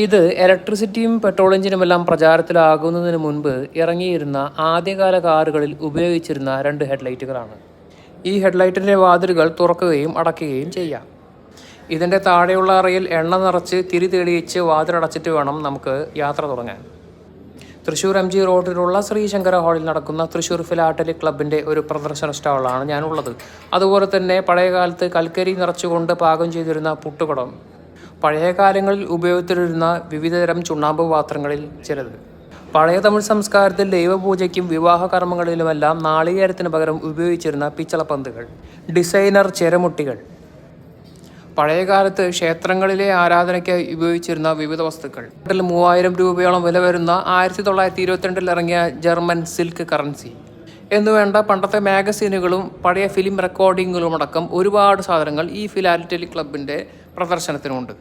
ഇത് ഇലക്ട്രിസിറ്റിയും പെട്രോൾ എഞ്ചിനുമെല്ലാം പ്രചാരത്തിലാകുന്നതിന് മുൻപ് ഇറങ്ങിയിരുന്ന ആദ്യകാല കാറുകളിൽ ഉപയോഗിച്ചിരുന്ന 2 ഹെഡ്ലൈറ്റുകളാണ്. ഈ ഹെഡ്ലൈറ്റിൻ്റെ വാതിലുകൾ തുറക്കുകയും അടയ്ക്കുകയും ചെയ്യാം. ഇതിൻ്റെ താഴെയുള്ള അറയിൽ എണ്ണ നിറച്ച് തിരി തെളിയിച്ച് വാതിലടച്ചിട്ട് വേണം നമുക്ക് യാത്ര തുടങ്ങാൻ. തൃശ്ശൂർ MG റോഡിലുള്ള ശ്രീശങ്കര ഹാളിൽ നടക്കുന്ന തൃശ്ശൂർ ഫിലാറ്റലിക് ക്ലബിൻ്റെ ഒരു പ്രദർശന സ്റ്റാളാണ് ഞാനുള്ളത്. അതുപോലെ തന്നെ പഴയകാലത്ത് കൽക്കരി നിറച്ചുകൊണ്ട് പാകം ചെയ്തിരുന്ന പുട്ടുകുടം, പഴയ കാലങ്ങളിൽ ഉപയോഗിച്ചിരുന്ന വിവിധതരം ചുണ്ണാമ്പ് പാത്രങ്ങളിൽ ചിലത്, പഴയ തമിഴ് സംസ്കാരത്തിൽ ദൈവപൂജയ്ക്കും വിവാഹ കർമ്മങ്ങളിലുമെല്ലാം നാളികേരത്തിന് പകരം ഉപയോഗിച്ചിരുന്ന പിച്ചളപ്പന്തുകൾ, ഡിസൈനർ ചെരമുട്ടികൾ, പഴയകാലത്ത് ക്ഷേത്രങ്ങളിലെ ആരാധനയ്ക്കായി ഉപയോഗിച്ചിരുന്ന വിവിധ വസ്തുക്കൾ, 3000 രൂപയോളം വില വരുന്ന 1922 ഇറങ്ങിയ ജർമ്മൻ സിൽക്ക് കറൻസി എന്നുവേണ്ട പണ്ടത്തെ മാഗസീനുകളും പഴയ ഫിലിം റെക്കോർഡിങ്ങുകളും അടക്കം ഒരുപാട് സാധനങ്ങൾ ഈ ഫിലാറ്റലിക് ക്ലബിൻ്റെ പ്രദർശനത്തിനുണ്ട്.